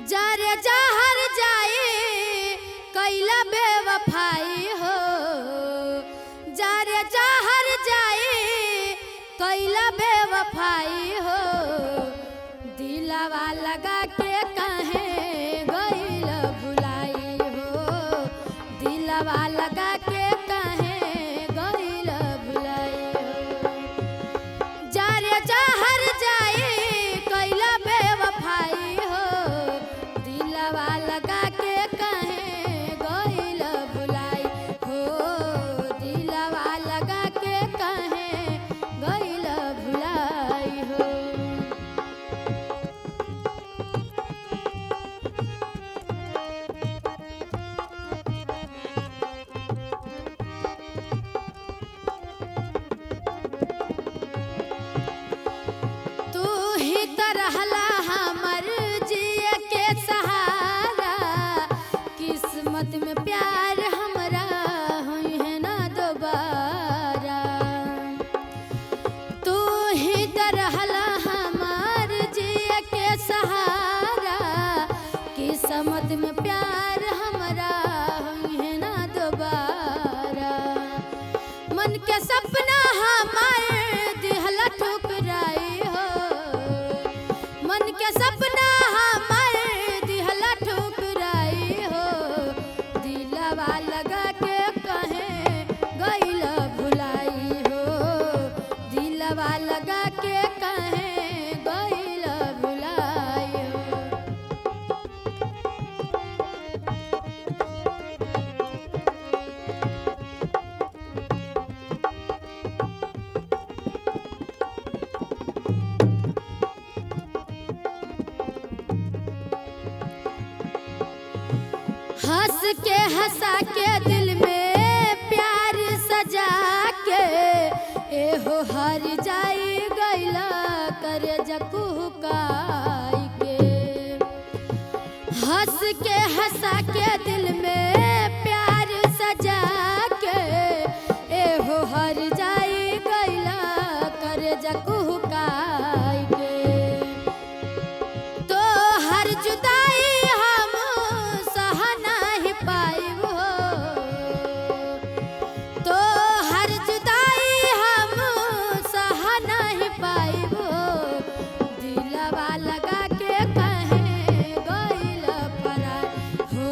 जारे जहर जाए कैला बेवफाई हो, जारे जहर जाए कैला बेवफाई हो, दिलवा लगा के कहे गइल भुलाई हो, दिलवा लगा के कहे गइल भुलाई हो। जारे जहर जाए कैला बेवफाई हो, दिलवा लगा के कहे गइल भुलाई हो, दिलवा लगा के कहे गइल भुलाई हो। तू ही त रहला हमर जिए के सहारा, किस्मत में प्यार हमरा होई है ना दोबारा। तू ही त रहला हमर जिए के सहारा, किस्मत में प्यार हमरा होई है ना दोबारा। मन के सपना हमार दिहला ठुकराई हो, मन के सपना हमार दिहला ठुकराई हो, दिलवा लगा के कहे गइल भुलाई हो, दिलवा लगा के कहे गइल भुलाई हो। हंस के हंसा के दिल में प्यार सजा के, एहो हर जाई गइला कर जकुकाई के। हंस के हंसा के दिल में प्यार सजा के, एहो हर जाई गइला कर जकुकाई के। तो हर जुदाई हम सह नहीं पाइब हो, तो हर जुदाई हम सह नहीं पाइब हो, दिलवा लगा के कहे गइल पराई हो,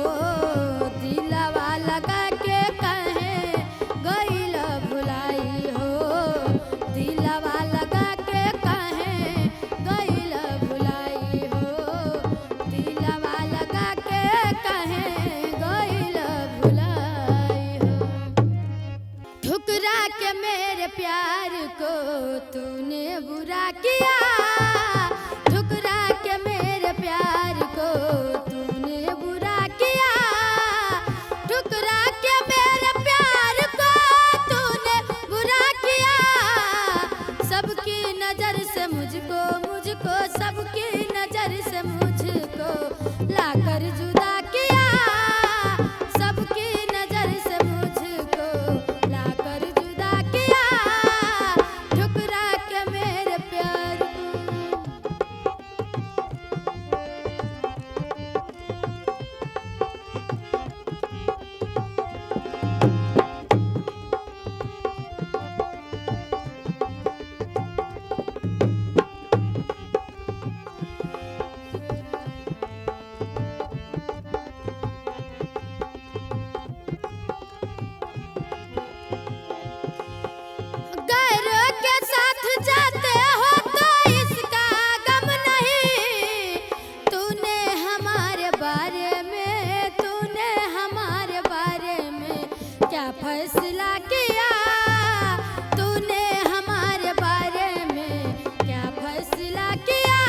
दिलवा लगा के कहे गइल भुलाई हो, दिलवा लगा के कहे गइल भुलाई हो, दिलवा लगा के कहे गइल भुलाई हो। ठुकरा के मेरे प्यार को तूने बुरा किया, ठुकरा के मेरे प्यार को तूने बुरा किया, ठुकरा के मेरे प्यार को तूने बुरा किया। सबकी नजर से मुझको मुझको सबकी नजर से मुझको लाकर जुदा किया, सबकी नजर से मुझको लाकर जुदा किया, ठुकरा के मेरे प्यार को। गैरों के साथ जाते हो तो इसका गम नहीं, तूने हमारे बारे में, तूने हमारे बारे में क्या फैसला किया, तूने हमारे बारे में क्या फैसला किया,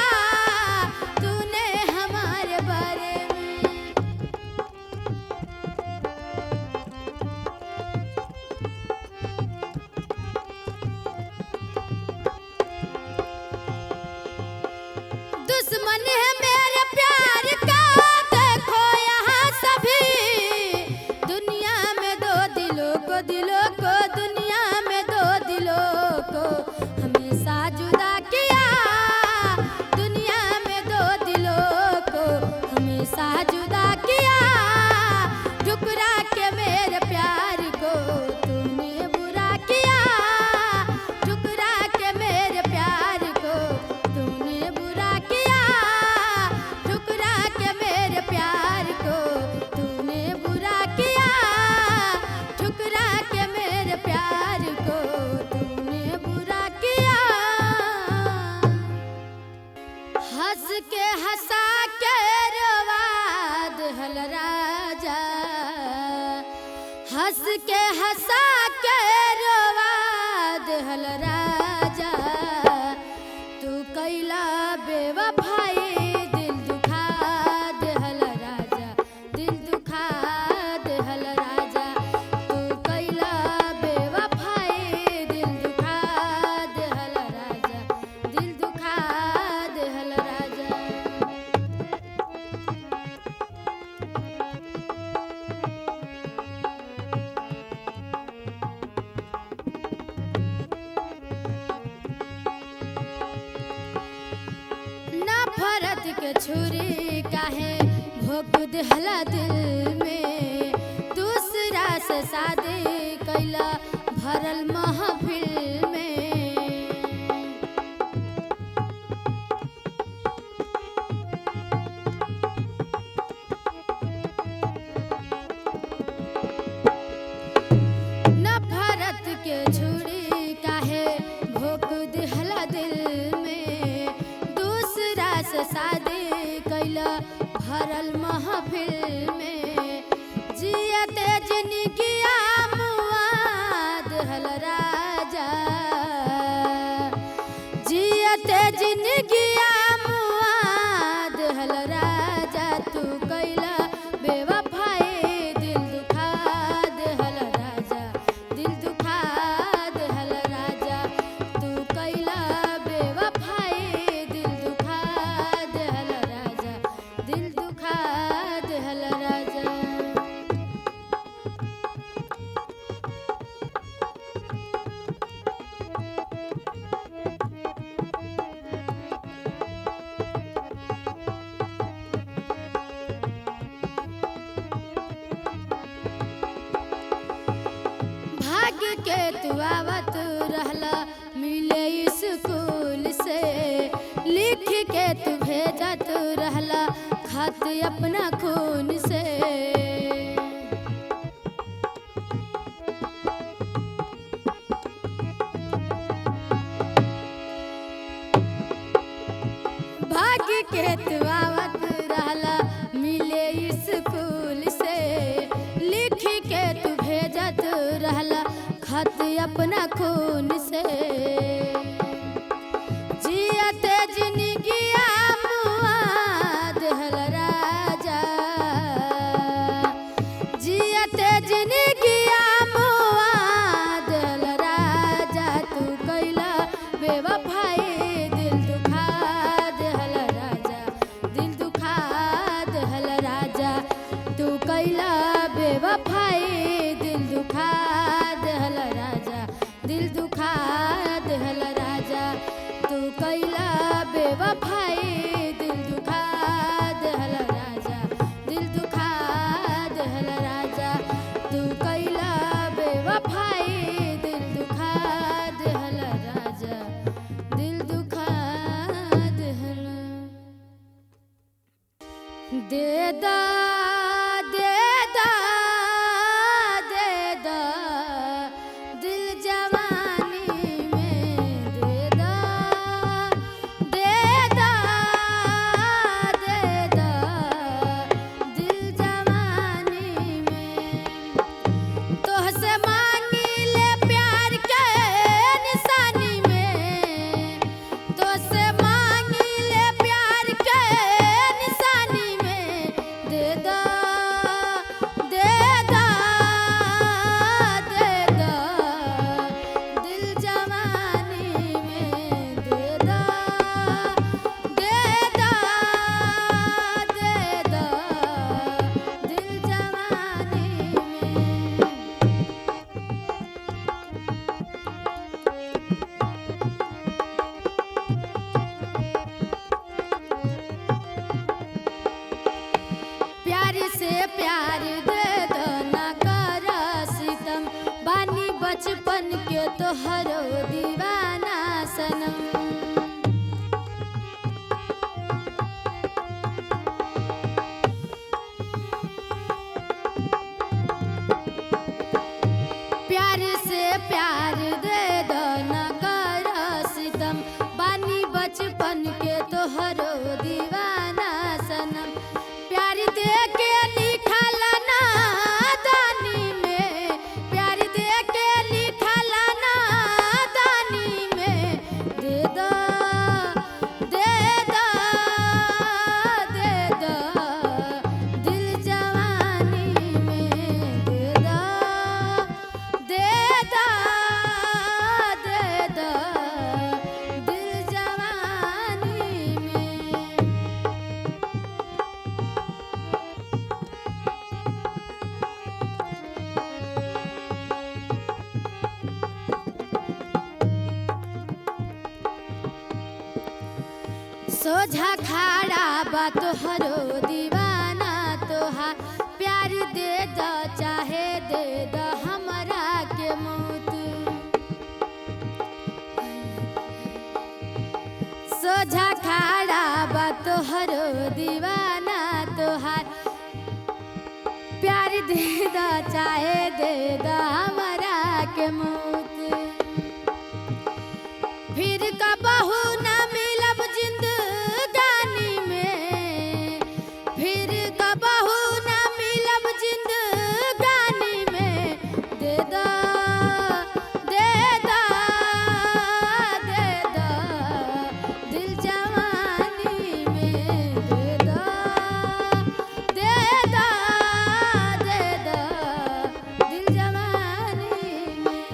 तूने हमारे बारे में। दुश्मन है मेरे प्यार का, देखो सा जुदा किया, ठुकरा के मेरे प्यार को तूने बुरा किया, ठुकरा के मेरे प्यार को तूने बुरा किया, ठुकरा के मेरे प्यार को तूने बुरा किया, ठुकरा के मेरे प्यार को तूने बुरा किया। हंस के हंसा के रोवा देहल राजा, हंस के हंसा के रोवा देहल राजा, तू कैला बेवफाई दिल दुखा देहल राजा, दिल दुखा देहल राजा, तू कैला बेवफाई दिल दुखा देहल राजा, दिल दुखा देहल राजा। नफरत के छुरी काहे भोंक देहला दिल में, दूसरा से शादी कैला भरल महफिल में। नफरत के छुरी काहे भोंक देहला दिल में, दूसरा से शादी कैला भरल महफिल में। जियते जिनगिया मुआ देहल राजा, जियते जिनगिया मुआ देहल राजा, तू कैला बेवफाई दिल दुखा देहल राजा, दिल दुखा देहल राजा, तू कैला बेवफाई दिल दुखा देहल राजा, दिल दुखा देहल राजा। भाग्य के तू आवत रहला मिले स्कूल से, लिख के तू भेजत रहला खत अपना खून से। भाग्य के तू आवत रहला मिले स्कूल से, लिख के तू भेजत रहला खत अपना खून से। जियते जिनगिया मुआ देहल राजा, जियते जिनगिया मुआ देहल राजा, तू कैला बेवफाई दिल दुखा देहल राजा, दिल दुखा देहल राजा, तू कैला बेवफाई दिल दुखा देहल राजा, दिल दुखा देहल राजा, तू कैला बेवफाई दिल दुखा देहल राजा, दिल दुखा देहल राजा, तू कैला बेवफाई दिल दुखा देहल राजा, दिल दुखा देहल। दे दा दे दा दे दा दिल जवानी में, दे दा दे दा दे दा दिल जवानी में। तोहसे मांगी ले प्यार के निशानी में, तोहसे मांगी ले प्यार के निशानी में, दे दा प्यार से प्यार दे दो ना कर सितम, बानी बचपन के तोहरो दीवाना सनम। प्यार से प्यार दे दो ना कर सितम, बानी बचपन के तोहरो दीवाना सनम। प्यार दे के लिखल ना दानी में, प्यार दे के लिखल ना दानी में, दे दो दे दो दे दो दिल जवानी में, दे दो दे दो दे दो दिल जवानी में। सोझा खाड़ा बा तोहरो दीवाना तोहार, प्यार दे दो चाहे दे दो हमरा के मौत। सोझा खाड़ा बा तोहरो दीवाना तोहार, प्यार दे दो चाहे दे दो हमरा के मौत। फिर कबहू न मिलब जिंदगानी में, फिर कबहू न मिलब जिंदगानी में, दे दो दे दो दे दो दिल जवानी में, दे दो दे दो दे दो दिल जवानी में।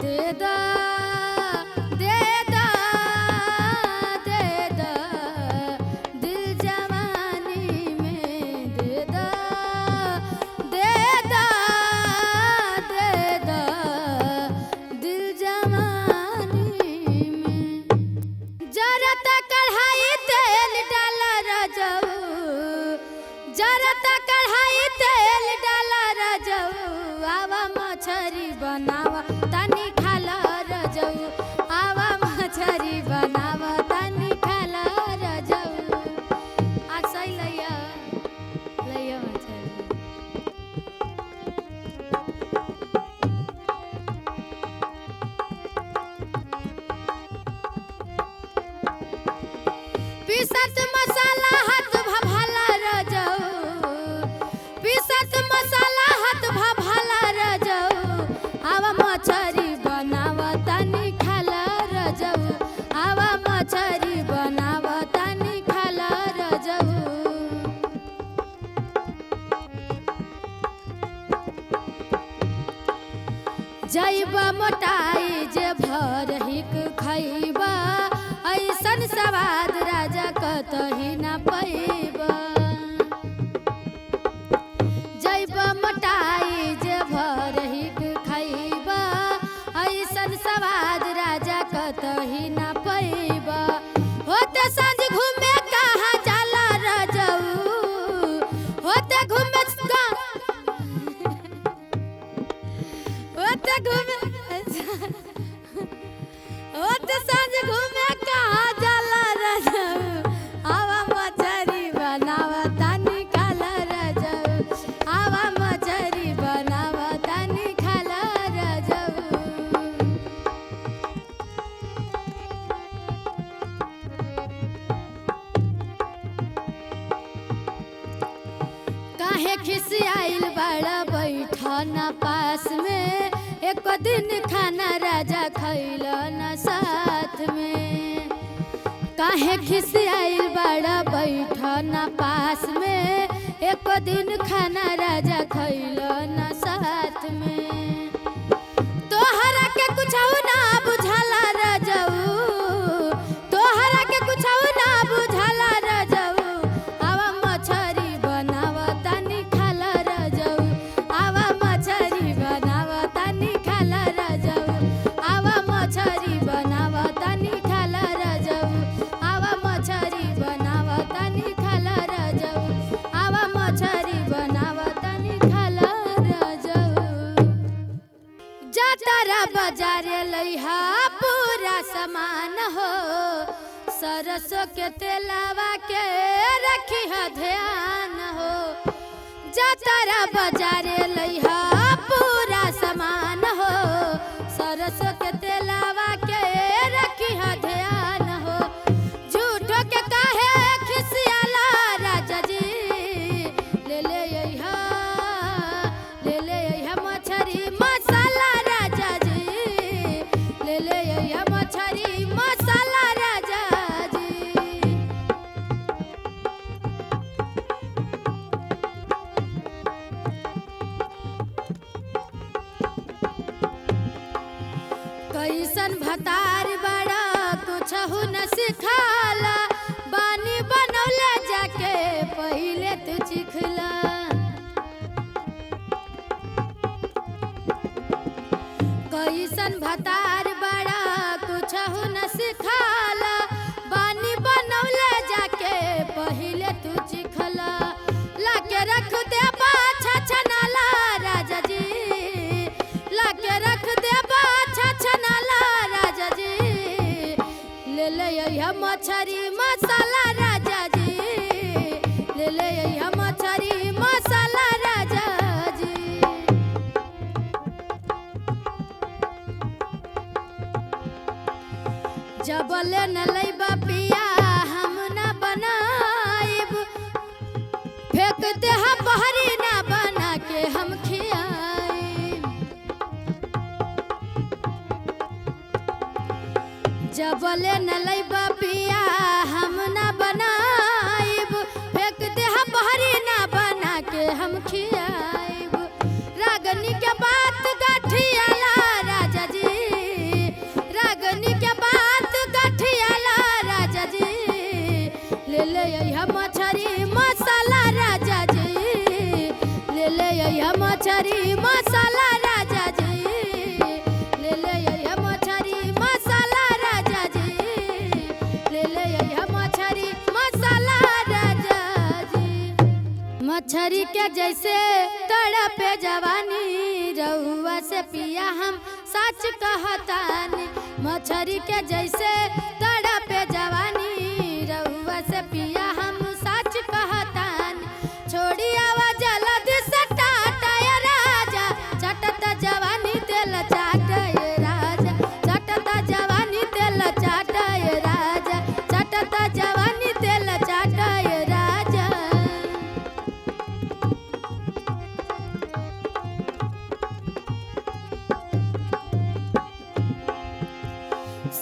दे दो दे दो दे दो दिल जवानी में, दे दो दे दो दे दो दिल जवानी में। जरत कढ़ाई तेल डाल रजऊ, जरत कढ़ाई तेल डाल रजऊ, आवा मछरी बनावा तनी खाला रजऊ, आवा मछरी बनावा तनी खाला रजऊ। आज सही लइया लइया मछरी। पीसत मसाला हाथ भभाला रजऊ, पीसत मसाला हाथ भभाला रजऊ, आवा मछरी बनावा तनी खाला रजऊ, आवा मछरी बनावा तनी खाला रजऊ। जइबा मोटाई जे भरहिक खइबा, ऐसन सवाद राजा कतही न पैबा। जइबा मोटाई जे भरहिक खइबा, ऐसन सवाद राजा कतही न पैबा। होते सांझ घूमे कहाँ जाला रजऊ, होते घूमे होते घूमे होते सांझ घूमे कहाँ जाला रजऊ, आवा मछरी बनावा तनी खाला रजऊ, आवा मछरी बनावा तनी खाला रजऊ। काहे खिसियाइल बड़ा बैठन पास में, एक दिन खाना राजा खैल न साथ में। काहे खिसियाइल बड़ा बैठन पास में, एक दिन खाना राजा खैल न साथ में। तोहरा के कुछौ ना बुझाला रजऊ, तोहरा के कुछौ ना बुझाला रजऊ, आवा मछरी बनावा तनी खाला रजऊ, आवा मछरी बनावा तनी जातारा बाजारे लइहा पूरा सामान हो सरसों के तेलावा के रखी है ध्यान हो जातारा बाजारे लइहा पूरा सामान हो सरसों के तेलावा के रखी है ध्यान हो झूठो के काहे खिसियाला राजा जी ले ले अइहा मछरी मसाला राजा जी ले ले अइहा मछरी मसाला राजा जी। कैसन भतार बड़ा कुछहु न सिखाला बानी बनौले जाके पहिले तू चिखला कैसन भतार बड़ा कुछहु न सिखाला बानी बनौले जाके पहिले तू चिखला लाके रख दे बाछा छनाला राजा जी लाके रख दे बाछा छनाला राजा जी ले ले अइहा मछरी मसाला राजा जी ले ले अइहा मछरी मसाला राजा जी। जबले न लइबा पिया हम न बनाइब फेंक दे बहरी ना बना के हम खियाइब जबले न लइबा पिया हम न बनाइब फेंक दे बहरी ना बना के हम खियाइब रागनी के बात गठियाला राजा जी रागनी के बात गठियाला राजा जी ले ले अइहा मछरी मसाला राजा जी ले ले अइहा मछरी मसाला राजा जी ले ले अइहा मछरी मसाला राजा जी ले ले अइहा मछरी मसाला राजा जी। मछरी के जैसे तड़पे जवानी रहुआ से पिया हम सच कहतानी मछरी के जैसे तड़पे जवानी रहुआ से पिया हम सच कहतानी छोड़ी आवा जल्दी से टाटा राजा चटता जवानी तेल चाटा राजा चटता जवानी तेल चाटा राजा चटता जवानी तेल चाटा राजा।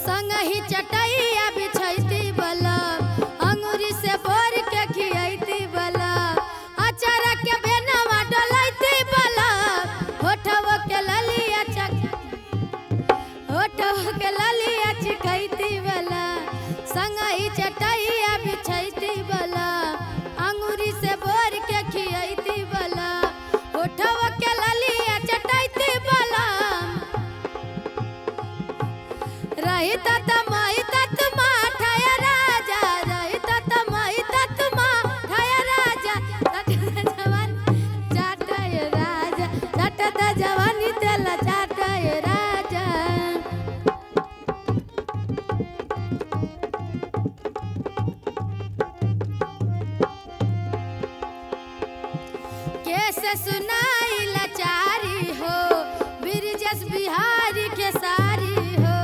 संगही चटैया बिछैती बलम अंगूरी से बोर के खियैती बलम अचार के बेनवा डलैती बलम होठव के ललिया चिखैती बलम संगही चटैया बिछैती बलम अंगूरी से बोर के खियैती बलम होठव के ललिया चटैती बलम रहिता तमाई तत्मा ठाया राजा रहिता तमाई तत्मा ठाया राजा चटता जवानी चाटाय राजा चटता जवानी तेल चाटाय राजा। कैसे सुनाई लाचारी हो बिरजस बिहारी के सारी हो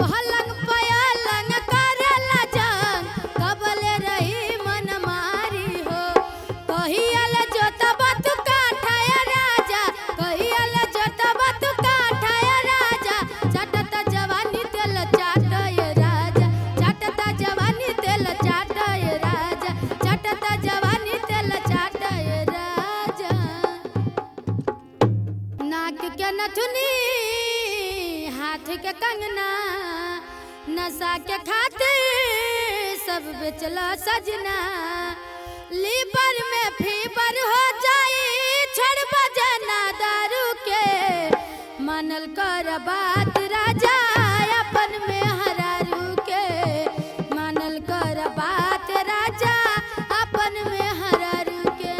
पहलंग पयलंग करेला जंग कबले रही मन मारी हो कहियल जोतबा तू काठाय राजा कहियल जोतबा तू काठाय राजा चटता जवानी तेल चाटाय राजा चटता जवानी तेल चाटाय राजा चटता जवानी तेल चाटाय राजा। नाक के नथुनी हाथ के कंगना नशा के खातिर सब बेचला सजना लीवर में फीवर हो जाई छोड़ बजना दारू के मानल कर बात राजा अपन में हरारू के मानल कर बात राजा अपन में हरारू के।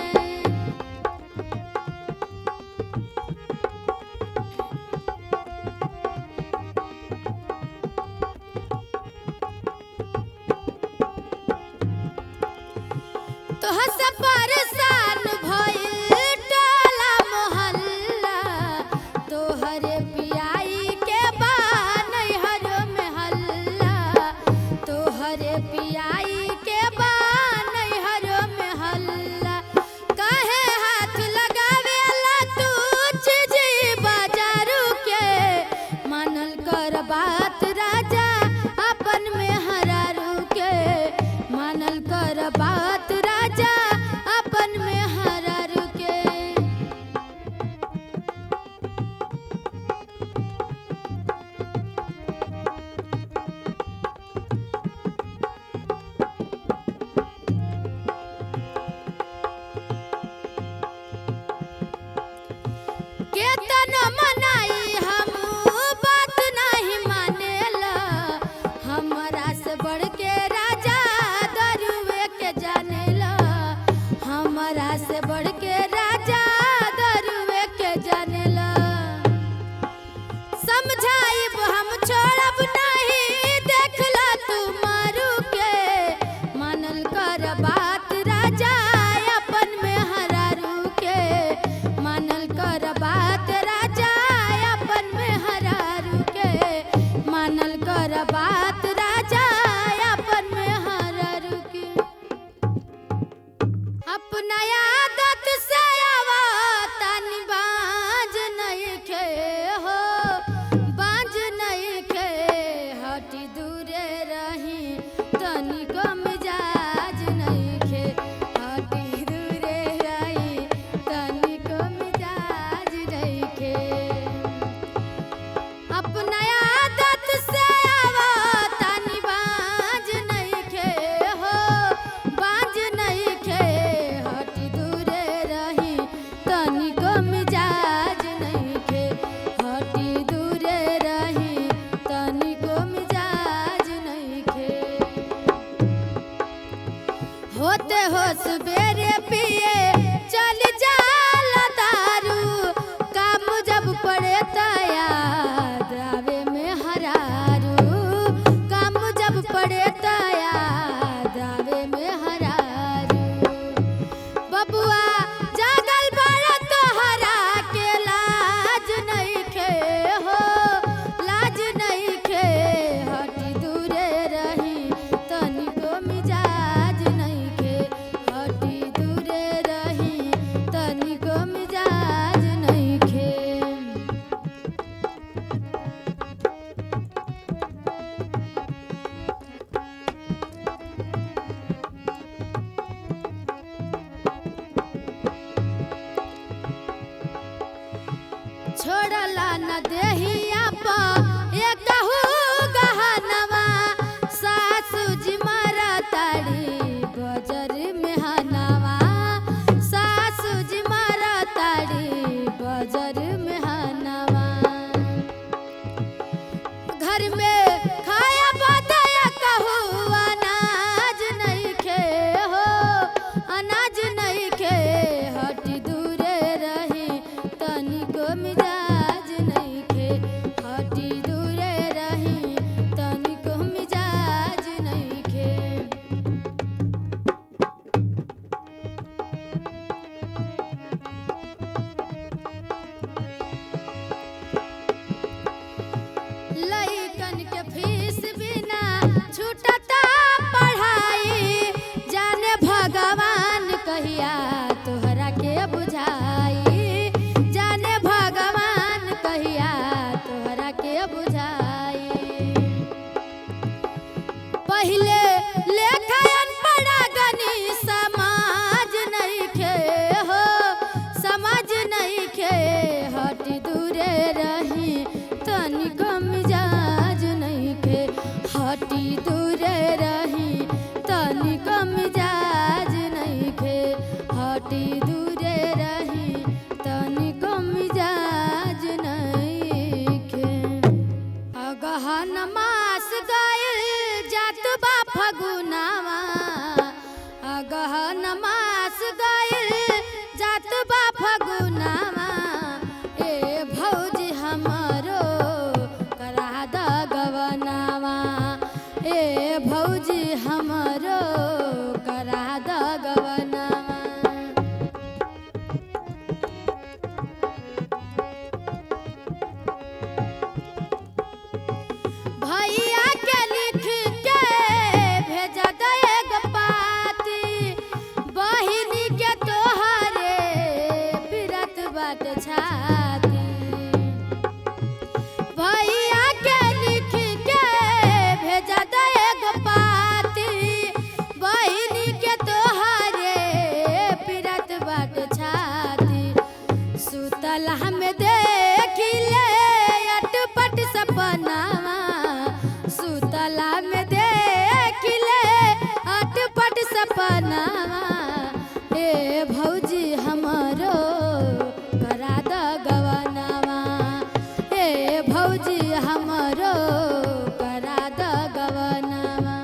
छोड़ला न देहिया प एकहु गहनवा सासू जी मारा ताड़ी बजर में हनवा सासू जी मारा ताड़ी बजर में हनवा घर में खाया बताया कहू अनाज नहीं खे हो अनाज नहीं खे हटी दूरे रही तनिको मिजाज नहीं खे हटी दूरे रही तनिको मिजाज नहीं खे लइकन के फीस बिना छूटता पढ़ाई जाने भगवान कहिया तोहरा के बुझाई जाने भगवान कहिया तोहरा के बुझाई पहिले लेखा अनपढ़ गनी समाज नहीं खे हो समाज नहीं खे हटी दूरे रही तनिको मिजाज नहीं खे हटी दूरे रही तनिको मिजाज नहीं खे हटी दूरे रही तनिको मिजाज नहीं खे अगहन मास गइल जात बा फगुनावा अगहन मास गइल जात बा फगुनावा ए भौजी हमरो करा द गवनावा ए भौजी हमरो करा द गवनावा भैया के लिख के भेजा दे एगो पाती बहिनी के तोहरे पिरत बाट छाती भैया के लिख के भेजा दे एगो पाती बहिनी के तोहरे पिरत बाट छाती सुतला में देखिले अटपट सपनावा सुतला में देखिले अटपट सपनावा ए भौजी हमरो करा द गवनावा ए भौजी हमरो करा द गवनावा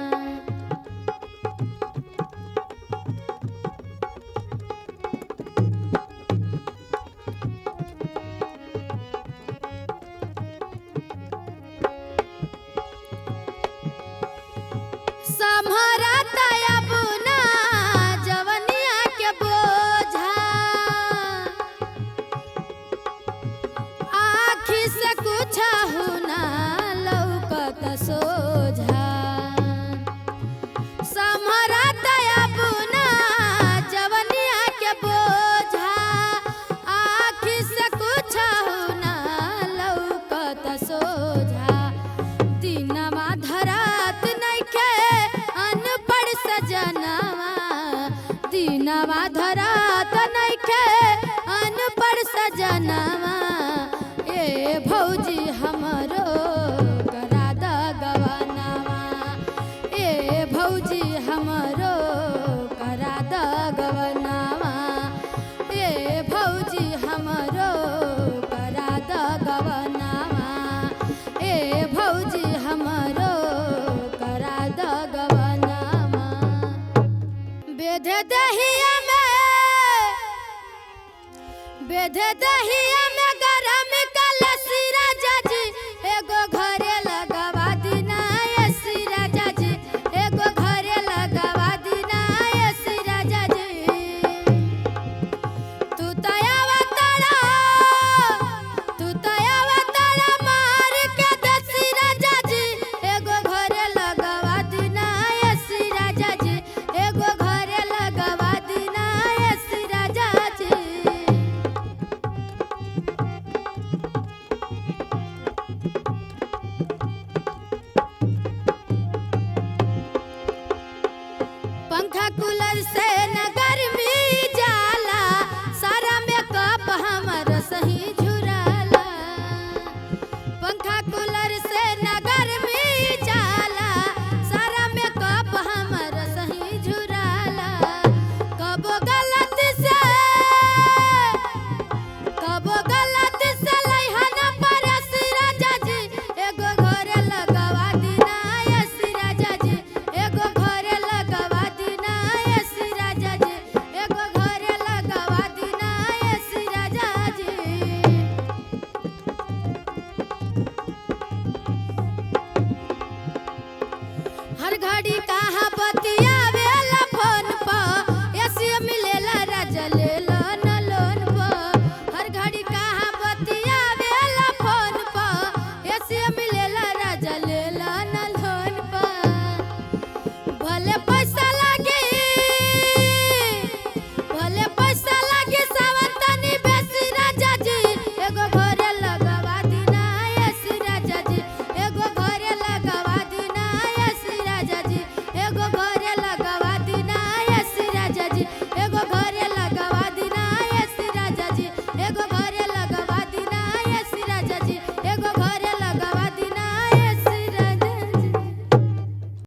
सम्हरा तयब ना जवनिया के बोझा आँखी से कुछ ना लौकत सोझा सम्हरा तयब ना जवनिया के बोझा आँखी से कुछ ना लौकत सोझा दिनवा धरात नइखे अनपढ़ सजनवा दिनवा धरात नइखे अनपढ़ सजनवा ए भौजी हमरो करा द गवनावा ए भौजी हमरो करा द गवनावा ए भौजी हमरो करा द गवनावा ए भौजी हमरो करा द गवनावा बेध दहिया में गरम कलसी राजा जी एगो घरे लगवा दीना एसी राजा जी एगो घरे लगवा दीना एसी राजा जी तू तयावा तड़ा मार के देसी राजा जी एगो घरे लगवा दीना एसी राजा जी एगो घरे लगवा दीना एसी राजा जी बतिया